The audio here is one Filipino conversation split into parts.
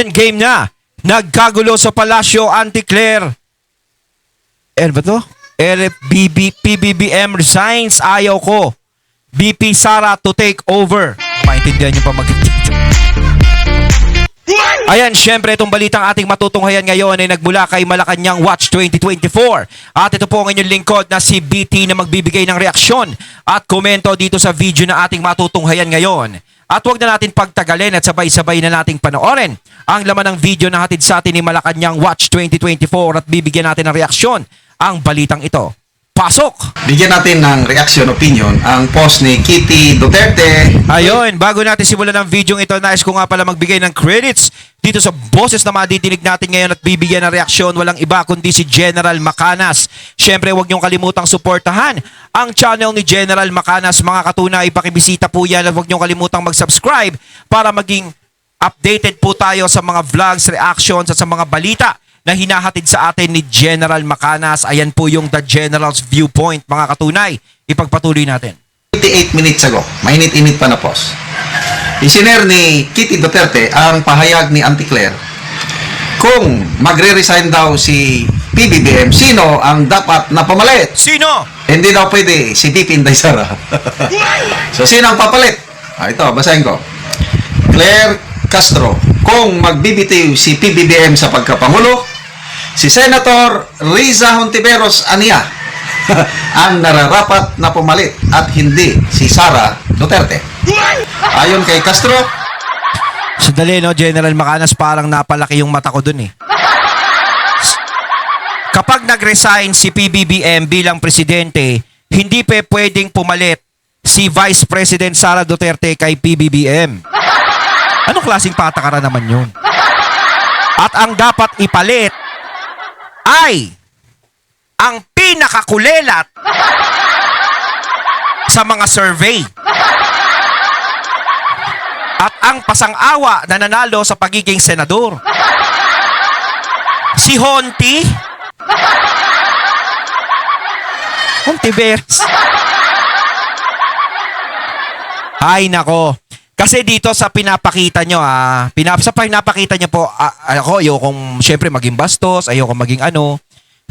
Endgame na. Nagkagulo sa Palasyo, Anti-Claire. Ano ba to? PBBM resigns, ayaw ko. BP Sara to take over. Maintindihan nyo pa Ayan, syempre itong balitang ating matutunghayan ngayon ay nagmula kay Malacanang Watch 2024. At ito po ang inyong lingkod na si BT na magbibigay ng reaksyon at komento dito sa video na ating matutunghayan ngayon. At huwag na natin pagtagalin at sabay-sabay na nating panoorin ang laman ng video na hatid sa atin ni Malacanang Watch 2024 at bibigyan natin ng reaksyon ang balitang ito. Pasok! Bigyan natin ng reaction opinion ang post ni Kitty Duterte. Ayun, bago natin simulan ang video ito, nais ko nga pala magbigay ng credits dito sa boses na madidinig natin ngayon at bibigyan ng reaksyon. Walang iba kundi si General Macanas. Siyempre, huwag niyong kalimutang suportahan ang channel ni General Macanas. Mga katunay, pakibisita po yan at huwag niyong kalimutang mag-subscribe para maging updated po tayo sa mga vlogs, reactions at sa mga balita na hinahatid sa atin ni General Macanas. Ayan po yung The General's Viewpoint, mga katunay. Ipagpatuloy natin. 28 minutes ago, mainit-init pa na post. Isiner ni Kitty Duterte ang pahayag ni Anti-Claire. Kung magre-resign daw si PBBM, sino ang dapat na pamalit? Sino? Hindi daw pwede si BP Inday Sara. So, sino ang papalit? Ito, basahin ko. Claire Castro, kung magbibitiw si PBBM sa pagkapangulo, si Senator Riza Hontiveros Ania ang nararapat na pumalit at hindi si Sara Duterte. Ayon kay Castro, Sandali, no, General Macanas, parang napalaki yung mata ko dun eh. Kapag nag-resign si PBBM bilang presidente, hindi pa pwedeng pumalit si Vice President Sara Duterte kay PBBM. Anong klaseng patakaran naman yun? At ang dapat ipalit ay ang pinakakulelat sa mga survey. At ang pasang-awa na nanalo sa pagiging senador. Si Hontiveros. Ay nako. Kasi dito sa pinapakita nyo, sa pinapakita nyo po, ako ayokong syempre maging bastos, ayokong maging ano.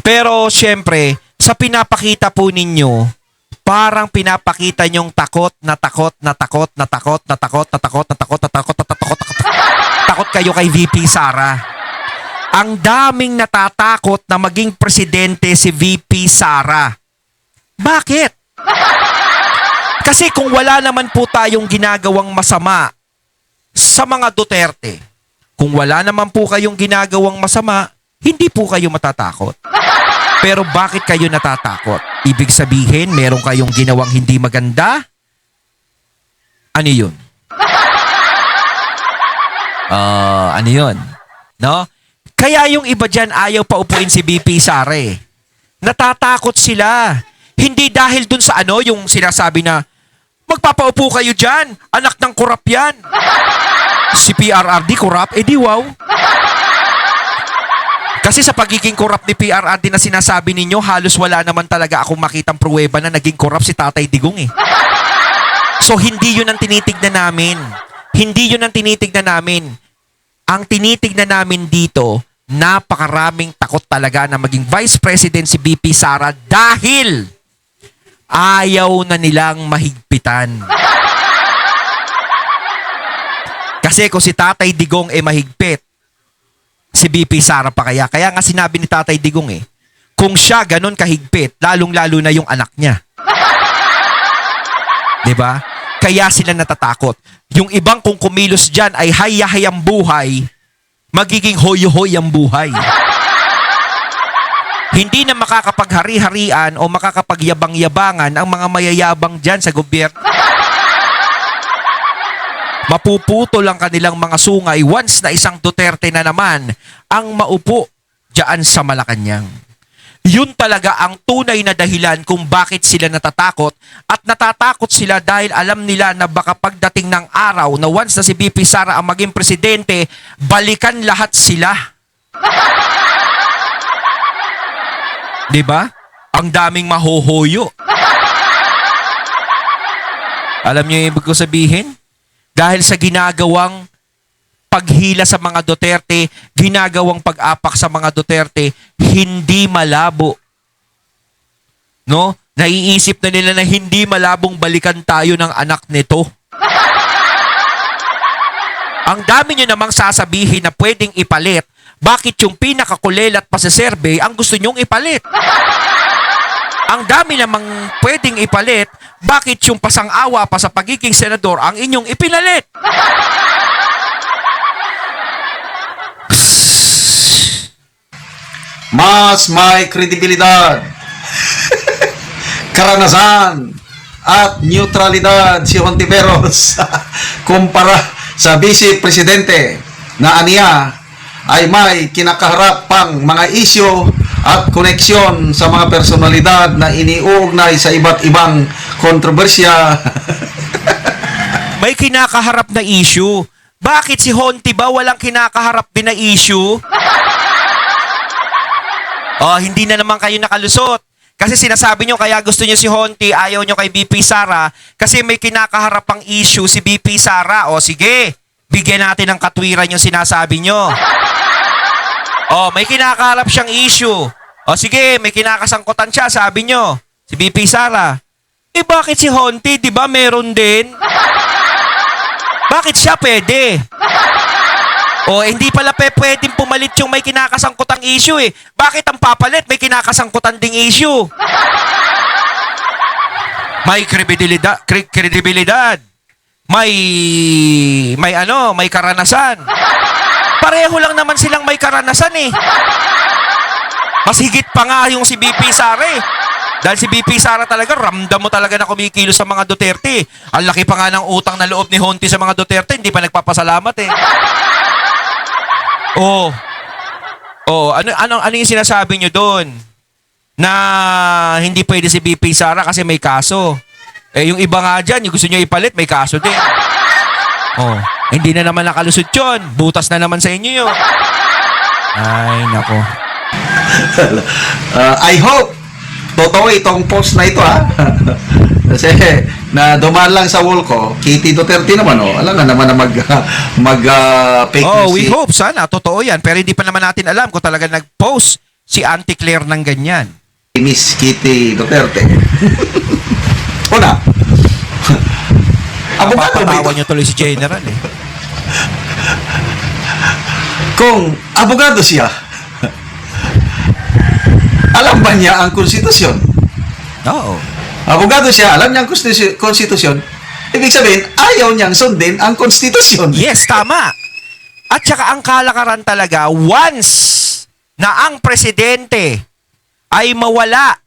Pero syempre, sa pinapakita po ninyo, parang pinapakita nyong takot kayo kay VP Sara. Ang daming natatakot na maging presidente si VP Sara. Bakit? Kasi kung wala naman po tayong ginagawang masama sa mga Duterte, kung wala naman po kayong ginagawang masama, hindi po kayo matatakot. Pero bakit kayo natatakot? Ibig sabihin, meron kayong ginawang hindi maganda? Ano yun? Ano yun? No? Kaya yung iba dyan ayaw paupuin si BP Sara eh. Natatakot sila. Hindi dahil dun sa ano, yung sinasabi na, magpapaupo kayo dyan. Anak ng korap yan. Si PRRD korap? Eh di wow. Kasi sa pagiging korap ni PRRD na sinasabi ninyo, halos wala naman talaga akong makitang pruweba na naging korap si Tatay Digong eh. So hindi yun ang tinitignan namin. Hindi yun ang tinitignan namin. Ang tinitignan namin dito, napakaraming takot talaga na maging Vice President si BP Sara dahil ayaw na nilang mahigpitan. Kasi kung si Tatay Digong mahigpit, si BP Sara pa kaya. Kaya nga sinabi ni Tatay Digong kung siya ganun kahigpit, lalong-lalo na yung anak niya. Diba? Kaya sila natatakot. Yung ibang kung kumilos dyan ay hayahay ang buhay, magiging hoyo-hoy ang buhay. Hindi na makakapaghari-harian o makakapagyabang-yabangan ang mga mayayabang dyan sa gobyerno. Mapuputol ang kanilang mga sungay once na isang Duterte na naman ang maupo dyan sa Malacanang. Yun talaga ang tunay na dahilan kung bakit sila natatakot at natatakot sila dahil alam nila na baka pagdating ng araw na once na si BP Sara ang maging presidente, balikan lahat sila. Diba? Ang daming mahohoyo. Alam niyo yung ibig ko sabihin? Dahil sa ginagawang paghila sa mga Duterte, ginagawang pag-apak sa mga Duterte, hindi malabo. No? Naiisip na nila na hindi malabong balikan tayo ng anak nito. Ang dami nyo namang sasabihin na pwedeng ipalit. Bakit yung pinakakulelat pa sa survey ang gusto nyong ipalit? Ang dami namang pwedeng ipalit. Bakit yung pasang-awa pa sa pagiging senador ang inyong ipinalit? Mas may kredibilidad, karanasan, at neutralidad si Hontiveros kumpara sa Vice Presidente na aniya ay may kinakaharap pang mga isyo at koneksyon sa mga personalidad na iniuugnay sa iba't ibang kontrobersya. May kinakaharap na issue. Bakit si Honti ba walang kinakaharap din na issue? Oh, hindi na naman kayo nakalusot. Kasi sinasabi nyo kaya gusto nyo si Honti, ayaw nyo kay BP Sara, kasi may kinakaharap pang issue si BP Sara. O sige, bigyan natin ng katwiran yung sinasabi nyo. Oh, may kinakaharap siyang issue. O sige, may kinakasangkutan siya, sabi nyo, si BP Sara. Eh bakit si Honti, di ba meron din? Bakit siya pwede? O hindi pala pwedeng pumalit yung may kinakasangkutang issue eh. Bakit ang papalit may kinakasangkutan ding issue? May kredibilidad. May karanasan. Pareho lang naman silang may karanasan eh. Mas higit pa nga yung si BP Sara eh. Dahil si BP Sara talaga, ramdam mo talaga na kumikilos sa mga Duterte. Ang laki pa nga ng utang na loob ni Honti sa mga Duterte, hindi pa nagpapasalamat eh. Ano yung sinasabi nyo doon? Na hindi pwede si BP Sara kasi may kaso. Eh, yung iba nga dyan, yung gusto nyo ipalit, may kaso din. Hindi na naman nakalusot yun. Butas na naman sa inyo yun. Ay, nako. I hope totoo itong post na ito ha. Kasi na dumaan lang sa wall ko, Kitty Duterte naman alam na naman na fake news. We hope sana totoo yan, pero hindi pa naman natin alam kung talaga nag-post si Auntie Claire ng ganyan. Miss Kitty Duterte. Una. Abogado ba ito? Niyo tuloy si General eh. Kung abogado siya, alam ba niya ang konstitusyon? Oo. Abogado siya, alam niya ang konstitusyon. Ibig sabihin, ayaw niyang sundin ang konstitusyon. Yes, tama. At saka ang kalakaran talaga, once na ang presidente ay mawala,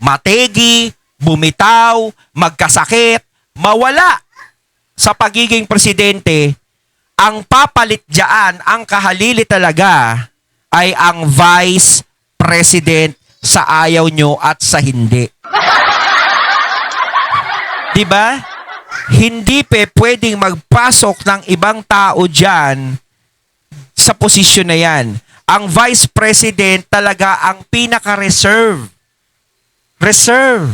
mategi, bumitaw, magkasakit, mawala sa pagiging presidente, ang papalit dyan, ang kahalili talaga, ay ang vice president sa ayaw nyo at sa hindi. Diba? Hindi pwedeng magpasok ng ibang tao dyan sa posisyon na yan. Ang vice president talaga ang pinaka-reserve. Reserve.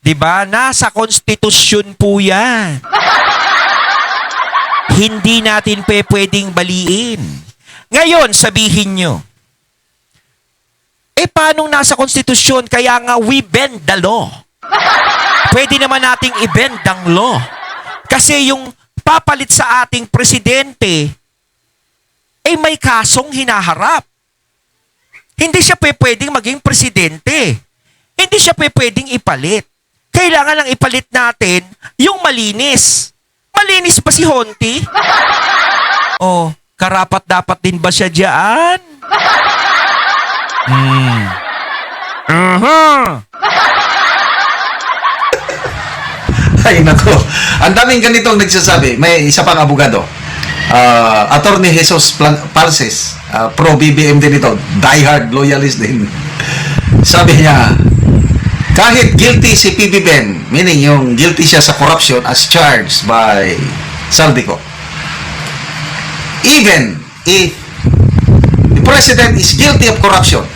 Diba? Nasa konstitusyon po yan. Hindi natin pwedeng baliin. Ngayon, sabihin nyo, paano nasa konstitusyon? Kaya nga we bend the law. Pwede naman nating i-bend ang law. Kasi yung papalit sa ating presidente, may kasong hinaharap. Hindi siya pwedeng maging presidente. Hindi siya pwedeng ipalit. Kailangan lang ipalit natin yung malinis. Malinis pa si Honti? Karapat dapat din ba siya dyan? Ay, nako. Ang daming ganitong nagsasabi. May isa pang abogado. Attorney Jesus Palses. Pro-BBM din ito. Die-hard loyalist din. Sabi niya, kahit guilty si PBBM, meaning yung guilty siya sa corruption as charged by Saldico, even if the president is guilty of corruption,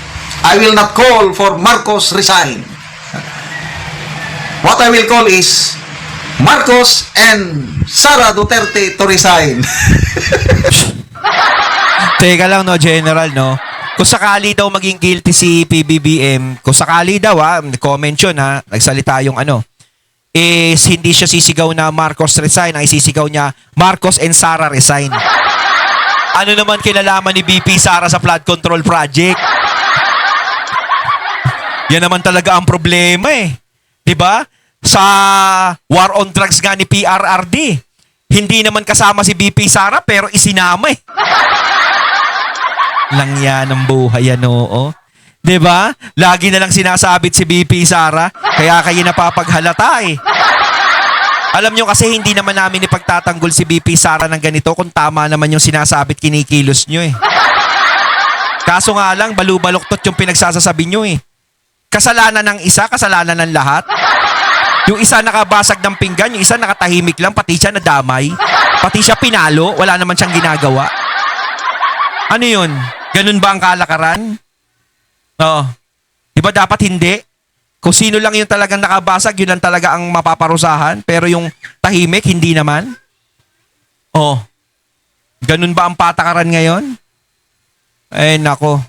I will not call for Marcos resign. What I will call is Marcos and Sara Duterte to resign. Teka lang, no, General, no? Kung sakali daw maging guilty si PBBM, kung sakali daw, comment yun, nagsalita yung is hindi siya sisigaw na Marcos resign, ang isisigaw niya, Marcos and Sara resign. Ano naman kinalaman ni BP Sara sa flood control project? Yan naman talaga ang problema eh. 'Di ba? Sa war on drugs nga ni PRRD, hindi naman kasama si BP Sara pero isinama eh. Lang yan ang buhay yan, oo. 'Di ba? Lagi na lang sinasabit si BP Sara, kaya kayo napapaghalata eh. Alam nyo kasi hindi naman namin ipagtatanggol si BP Sara ng ganito kung tama naman yung sinasabit kinikilos nyo eh. Kaso nga lang, balubaloktot yung pinagsasasabi nyo eh. Kasalanan ng isa, kasalanan ng lahat. Yung isa nakabasag ng pinggan, yung isa nakatahimik lang, pati siya nadamay. Pati siya pinalo, wala naman siyang ginagawa. Ano yun? Ganun ba ang kalakaran? Oo. Di ba dapat hindi? Kung sino lang yung talagang nakabasag, yun lang talaga ang mapaparusahan. Pero yung tahimik, hindi naman. Oh. Ganun ba ang patakaran ngayon? Eh, nako.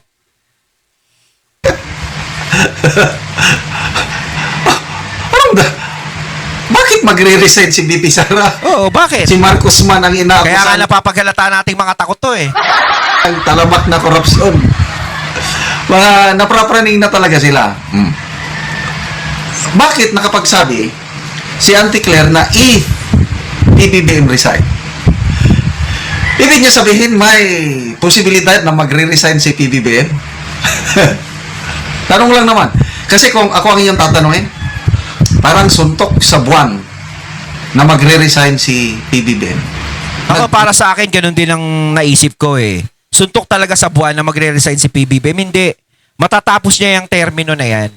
Bakit magre-resign si BP Sara? Oo, bakit? Si Marcos man ang inaakusan. Kaya nga napapaghalata nating mga takot to eh. Ang talamak na korupsyon. Mga naprapraning na talaga sila. Bakit nakapagsabi si Auntie Claire na PBBM resign? Ibig niya sabihin may posibilidad na magre-resign si PBBM? Tanong lang naman. Kasi kung ako ang iyong tatanungin, parang suntok sa buwan na magre-resign si PBBM. Ako para sa akin, ganun din ang naisip ko eh. Suntok talaga sa buwan na magre-resign si PBBM. Hindi. Matatapos niya yung termino na yan.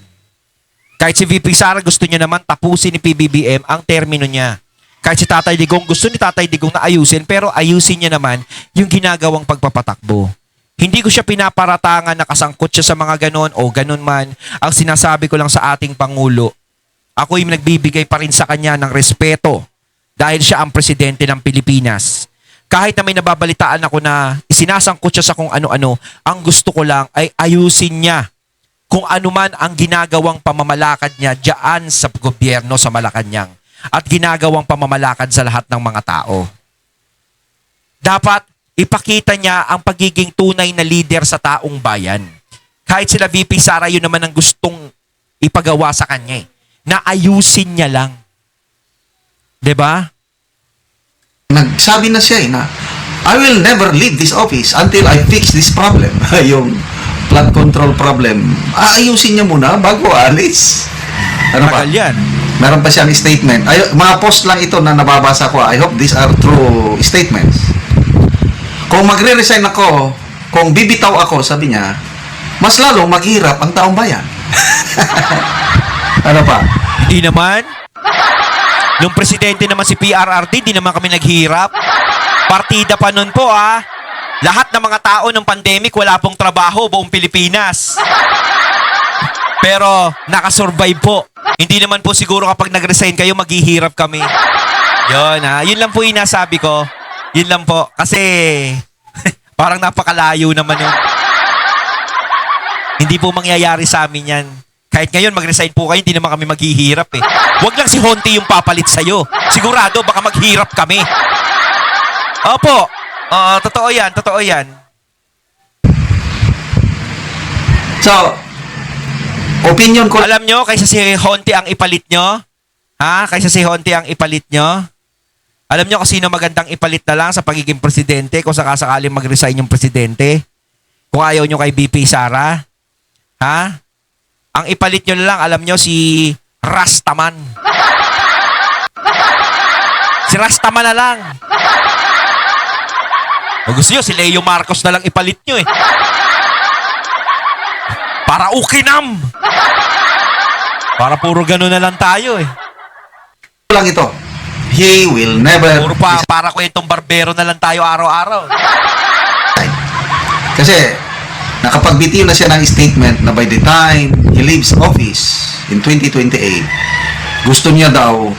Kahit si VP Sara gusto niya naman tapusin ni PBBM ang termino niya. Kahit si Tatay Digong, gusto ni Tatay Digong na ayusin, pero ayusin niya naman yung ginagawang pagpapatakbo. Hindi ko siya pinaparatangan na kasangkot siya sa mga ganon o ganon man. Ang sinasabi ko lang sa ating Pangulo, ako'y nagbibigay pa rin sa kanya ng respeto dahil siya ang presidente ng Pilipinas. Kahit na may nababalitaan ako na isinasangkot siya sa kung ano-ano, ang gusto ko lang ay ayusin niya kung ano man ang ginagawang pamamalakad niya diyan sa gobyerno sa Malacanang at ginagawang pamamalakad sa lahat ng mga tao. Dapat ipakita niya ang pagiging tunay na leader sa taong bayan. Kahit sila VP Sara, yun naman ang gustong ipagawa sa kanya eh, na ayusin niya lang. 'Di ba? Nagsabi na siya na I will never leave this office until I fix this problem. Yung flood control problem. Aayusin niya muna bago alis. Ano pa? Tagal yan. Meron pa siyang statement. Mga post lang ito na nababasa ko. I hope these are true statements. Kung magre-resign ako, kung bibitaw ako, sabi niya, mas lalong maghirap ang taong bayan. Ano pa? Hindi naman. Nung presidente naman si PRRD, di naman kami naghirap. Partida pa nun po Lahat ng mga tao ng pandemic wala pong trabaho buong Pilipinas. Pero nakasurvive po. Hindi naman po siguro kapag nag-resign kayo maghihirap kami. Yun Yun lang po yung nasabi ko. Yun lang po. Kasi parang napakalayo naman yun. Hindi po mangyayari sa amin yan. Kahit ngayon mag-resign po kayo, hindi naman kami maghihirap eh. Huwag lang si Honti yung papalit sa'yo. Sigurado baka maghirap kami. Opo. Totoo yan, totoo yan. So, opinion ko. Alam nyo, kaysa si Honti ang ipalit nyo? Kaysa si Honti ang ipalit nyo? Alam nyo kung sino magandang ipalit na lang sa pagiging presidente kung sakasakaling mag-resign yung presidente? Kung ayaw nyo kay BP Sara? Ang ipalit nyo na lang, alam nyo, si Rastaman. Si Rastaman na lang. O gusto nyo, si Leo Marcos na lang ipalit nyo eh. Para ukinam. Para puro gano'n na lang tayo eh. Lang ito. He will never. Puro para kwentong barbero na lang tayo araw-araw. Kasi nakapagbitiw na siya ng statement na by the time he leaves office in 2028, gusto niya daw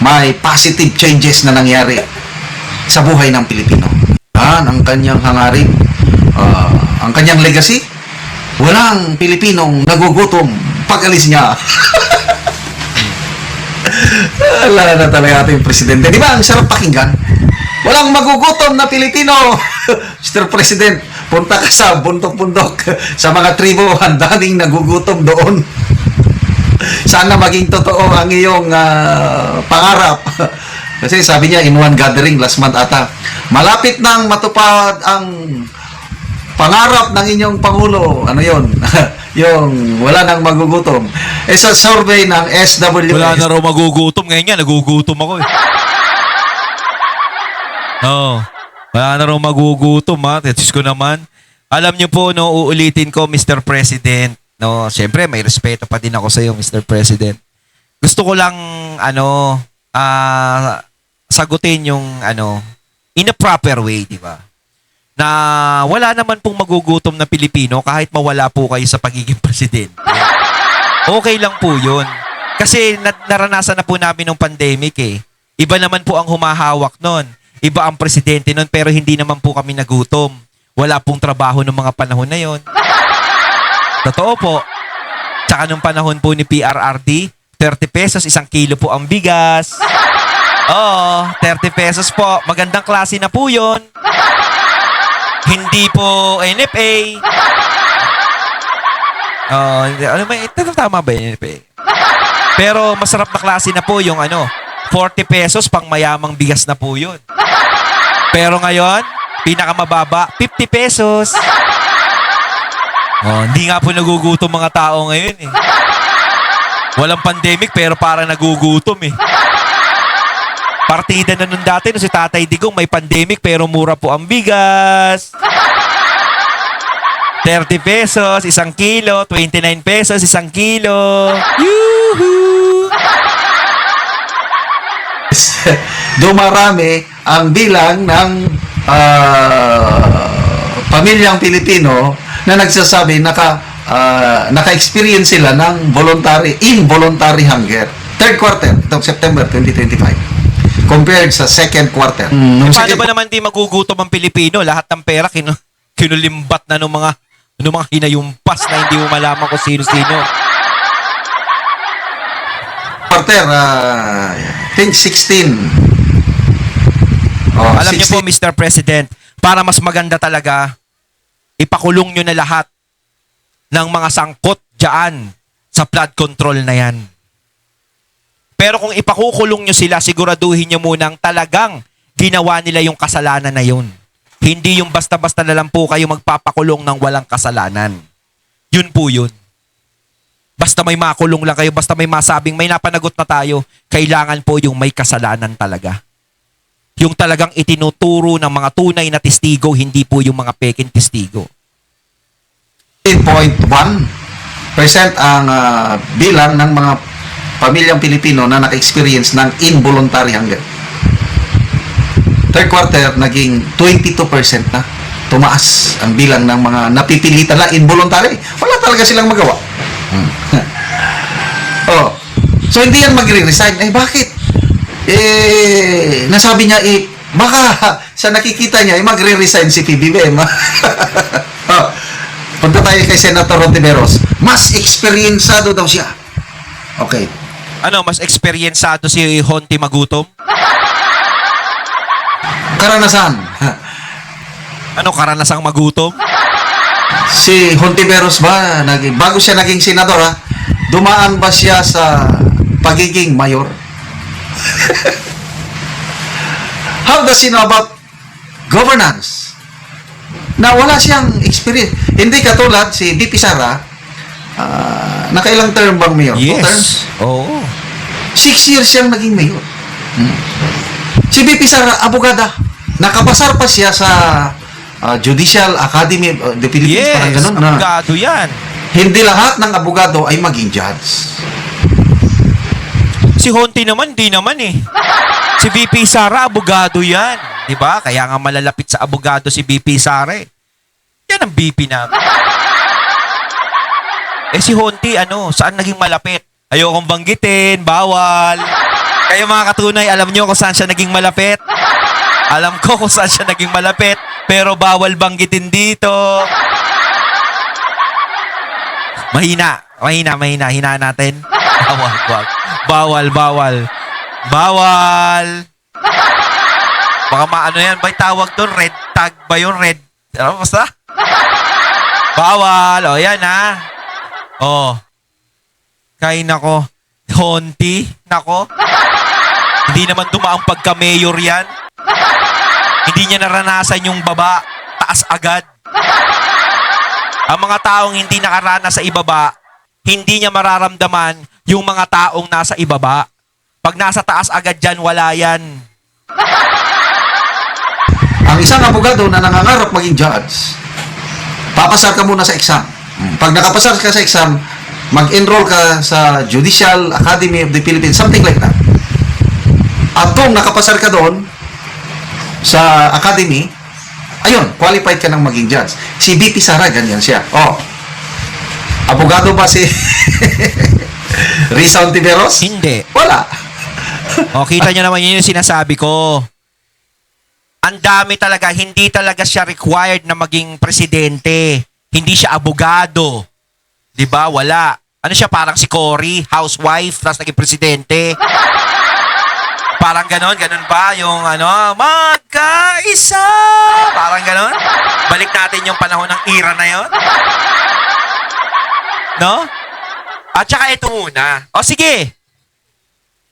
may positive changes na nangyari sa buhay ng Pilipino. Ang kanyang hangarin, ang kanyang legacy, walang Pilipinong nagugutom pag alis niya. Wala na talaga ating presidente. Di ba? Ang sarap pakinggan. Walang magugutom na Pilipino. Mr. President, punta ka sa bundok-bundok sa mga tribo, ang daming nagugutom doon. Sana maging totoo ang iyong pangarap. Kasi sabi niya in one gathering last month ata, malapit nang matupad ang pangarap ng inyong Pangulo. Ano yon? Yung wala nang magugutom. Sa survey ng SWS. Wala na raw magugutom. Ngayon nga, nagugutom ako eh. Oo. Wala na raw magugutom ha. Tetis ko naman. Alam niyo po, no, uulitin ko, Mr. President. No, siyempre, may respeto pa din ako sa iyo, Mr. President. Gusto ko lang, sagutin yung, in a proper way, di ba? Na wala naman pong magugutom na Pilipino kahit mawala po kayo sa pagiging presidente. Okay lang po yun. Kasi naranasan na po namin ng pandemic eh. Iba naman po ang humahawak nun. Iba ang presidente nun pero hindi naman po kami nagutom. Wala pong trabaho ng mga panahon na yon. Totoo po. Tsaka nung panahon po ni PRRD, 30 pesos, 1 kilo po ang bigas. Oo, 30 pesos po. Magandang klase na po yun. Hindi po NFA. Ano ba? Tama ba yung NFA? Pero masarap na klase na po yung 40 pesos pang mayamang bigas na po yun. Pero ngayon, pinakamababa, 50 pesos. Hindi nga po nagugutom mga tao ngayon eh. Walang pandemic pero parang nagugutom eh. Partida na nun dati, si Tatay Digong may pandemic pero mura po ang bigas. 30 pesos, 1 kilo. 29 pesos, 1 kilo. Yoo-hoo! Dumarami ang bilang ng pamilyang Pilipino na nagsasabi naka-experience sila ng involuntary hunger. Third quarter, itong September 2025. Compared sa second quarter. Paano ba naman di magugutom ang Pilipino? Lahat ng pera kinulimbat na ng mga hinayumpas na hindi mo malaman kung sino-sino. Quarter, I think 16. Alam niyo po, Mr. President, para mas maganda talaga, ipakulong nyo na lahat ng mga sangkot dyan sa flood control na yan. Pero kung ipakukulong nyo sila, siguraduhin nyo munang talagang ginawa nila yung kasalanan na yun. Hindi yung basta-basta na lang po kayo magpapakulong ng walang kasalanan. Yun po yun. Basta may makulong lang kayo, basta may masabing may napanagot na tayo, kailangan po yung may kasalanan talaga. Yung talagang itinuturo ng mga tunay na testigo, hindi po yung mga peking testigo. 8.1% ang bilang ng mga pamilyang Pilipino na naka-experience ng involuntary hunger. Third quarter, naging 22% na. Tumaas ang bilang ng mga napipilitan na involuntary. Wala talaga silang magawa. So, hindi yan magre-resign. Bakit? Nasabi niya, baka sa nakikita niya, magre-resign si PBBM. Punta tayo kay Senator Hontiveros. Mas eksperyensado daw siya. Okay. Mas eksperyensado si Honti magutom? Karanasan. Karanasang magutom? Si Hontiveros ba, bago siya naging senador, dumaan ba siya sa pagiging mayor? How does he know about governance? Na wala siyang experience. Hindi katulad si VP Sara, nakailang term bang mayor? 2 terms? Oo. 6 years siyang naging mayor. Si VP Sara, abogada. Nakapasar pa siya sa Judicial Academy of the Philippines. Yes, Parang ganun, abogado yan. Hindi lahat ng abogado ay maging judge. Si Honti naman, di naman eh. Si VP Sara, abogado yan. Diba? Kaya nga malalapit sa abogado si VP Sara eh. Yan ang VP namin. Si Honti, saan naging malapit? Ayokong banggitin, bawal. Kayo mga katunay, alam nyo kung saan siya naging malapit? Alam ko kung saan siya naging malapit, pero bawal banggitin dito. Mahina. Hinaan natin. Wag. Bawal. Baka maano yan, ba'y tawag doon? Red tag ba yun? Red, ano, basta? Bawal. O, yan ha. O. Kay nako. Honti. Nako. Hindi naman dumaang pagka-mayor yan. Hindi niya naranasan yung baba. Taas agad. Ang mga taong hindi nakaranas sa ibaba, hindi niya mararamdaman yung mga taong nasa ibaba. Pag nasa taas agad dyan, wala yan. Ang isang abogado na nangangarap maging judge, papasar ka muna sa exam. Pag nakapasar ka sa exam, mag-enroll ka sa Judicial Academy of the Philippines, something like that. At kung nakapasar ka doon sa academy, ayun, qualified ka ng maging judge. Si BP Sara, ganyan siya. Oh, abogado ba si Risa Ontiveros? Hindi. Wala. O, kita nyo naman yun yung sinasabi ko. Ang dami talaga, hindi talaga siya required na maging presidente. Hindi siya abogado. 'Di ba? Wala. Ano siya, parang si Cory, housewife, tapos naging presidente. Parang ganon ba? Yung ano, magkaisa. Parang ganon. Balik natin yung panahon ng era na yon. No? At saka ito muna. O sige.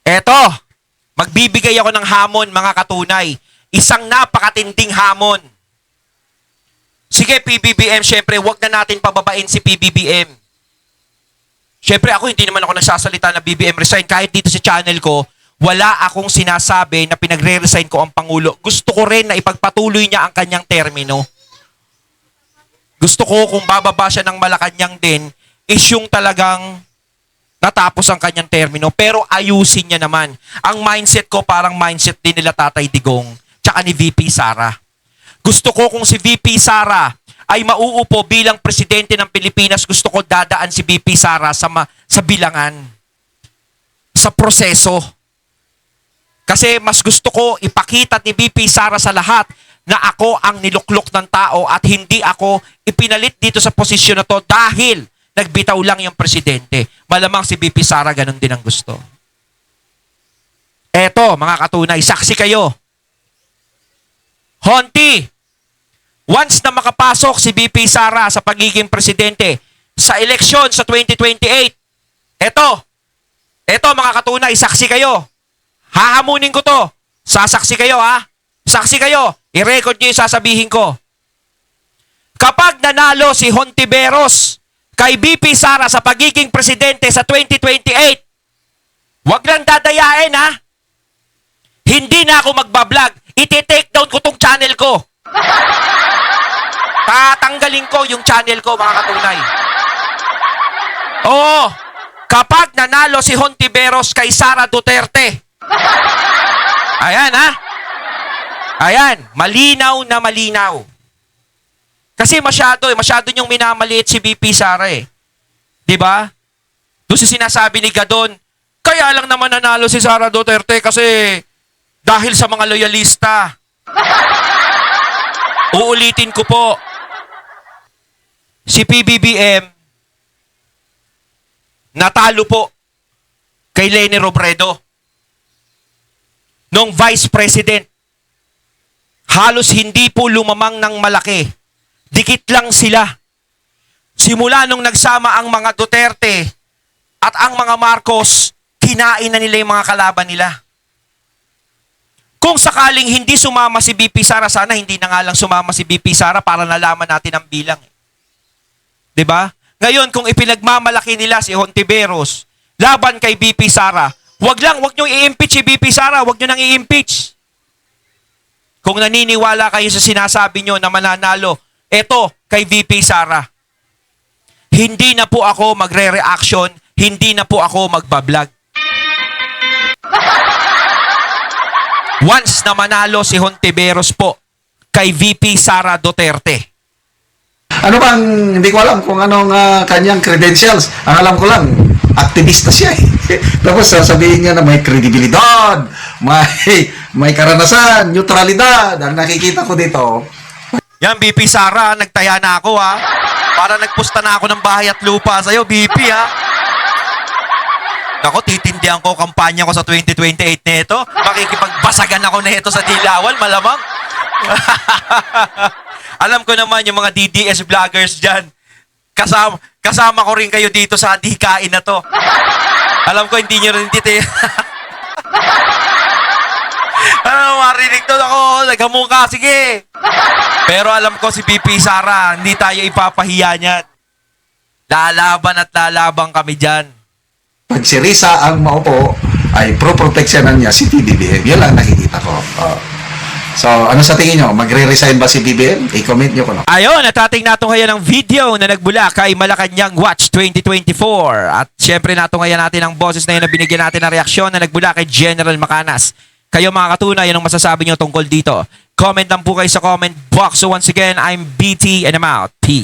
Eto. Magbibigay ako ng hamon, mga katunay. Isang napakatinding hamon. Sige, PBBM, syempre, wag na natin pababain si PBBM. Syempre, ako, hindi naman ako nagsasalita na BBM resign. Kahit dito sa channel ko, wala akong sinasabi na pinagre-resign ko ang Pangulo. Gusto ko rin na ipagpatuloy niya ang kanyang termino. Gusto ko, kung bababa siya ng Malacanang din, is yung talagang natapos ang kanyang termino. Pero ayusin niya naman. Ang mindset ko, parang mindset din nila Tatay Digong tsaka ni VP Sara. Gusto ko kung si VP Sara ay mauupo bilang presidente ng Pilipinas, gusto ko dadaan si VP Sara sa bilangan, sa proseso. Kasi mas gusto ko ipakita ni VP Sara sa lahat na ako ang niluklok ng tao at hindi ako ipinalit dito sa posisyon na to dahil nagbitaw lang yung presidente. Malamang si VP Sara ganun din ang gusto. Eto, mga katunay, saksi kayo. Honti, once na makapasok si VP Sara sa pagiging presidente sa eleksyon sa 2028, eto mga katunay, saksi kayo. Hahamunin ko to. Sasaksi kayo ha. Saksi kayo. I-record nyo yung sasabihin ko. Kapag nanalo si Hontiveros kay VP Sara sa pagiging presidente sa 2028, wag lang dadayain ha. Hindi na ako magbablog. Iti-take down ko tong channel ko. Tatanggalin ko yung channel ko, mga katunay. Oo. Kapag nanalo si Hontiveros kay Sara Duterte. Ayan ha. Ayan. Malinaw na malinaw. Kasi masyado niyong minamaliit si VP Sara eh. Diba? Doon si sinasabi ni Gadon, kaya lang naman nanalo si Sara Duterte kasi dahil sa mga loyalista. Uulitin ko po. Si PBBM natalo po kay Leni Robredo nung Vice President. Halos hindi po lumamang ng malaki. Dikit lang sila. Simula nung nagsama ang mga Duterte at ang mga Marcos, kinain na nila yung mga kalaban nila. Kung sakaling hindi sumama si VP Sara, sana hindi na nga lang sumama si VP Sara para nalaman natin ang bilang. Diba? Ngayon, kung ipinagmamalaki nila si Hontiveros laban kay VP Sara, wag nyo i-impeach si VP Sara, wag nyo nang i-impeach. Kung naniniwala kayo sa sinasabi nyo na mananalo, eto, kay VP Sara. Hindi na po ako magre-reaction, hindi na po ako magbablog. Once na manalo si Hontiveros po kay VP Sara Duterte. Ano bang, hindi ko alam kung anong kanyang credentials. Ang alam ko lang, aktivista siya eh. Tapos sasabihin niya na may kredibilidad, may karanasan, neutralidad. Ang nakikita ko dito, Yan, BP Sara, nagtaya na ako ha. Para nagpusta na ako ng bahay at lupa sa'yo, BP ha. Nako, titindihan ko kampanya ko sa 2028 nito. Makikipagbasagan ako na ito sa Dilawan, malamang. Alam ko naman yung mga DDS vloggers dyan. Kasama ko rin kayo dito sa dikain na to. Alam ko hindi nyo rin dito. Ano, marinig to ako. Naghamong ka, sige. Pero alam ko si BP Sara, hindi tayo ipapahiya niyan. Lalaban at lalabang kami dyan. pag si Risa ang maupo, ay pro-protectionan niya si PBBM. Yan lang nakikita ko. So, ano sa tingin nyo? Magre-resign ba si BBM? I-comment nyo ko, no? Ayun, at ating natunghayan ng video na nagbula kay Malacanang Watch 2024. At syempre natunghayan natin ang boses na yun na binigyan natin ng reaksyon na nagbula kay General Macanas. Kayo mga katunay, anong masasabi nyo tungkol dito? Comment lang po kayo sa comment box. So once again, I'm BT and I'm out. Peace.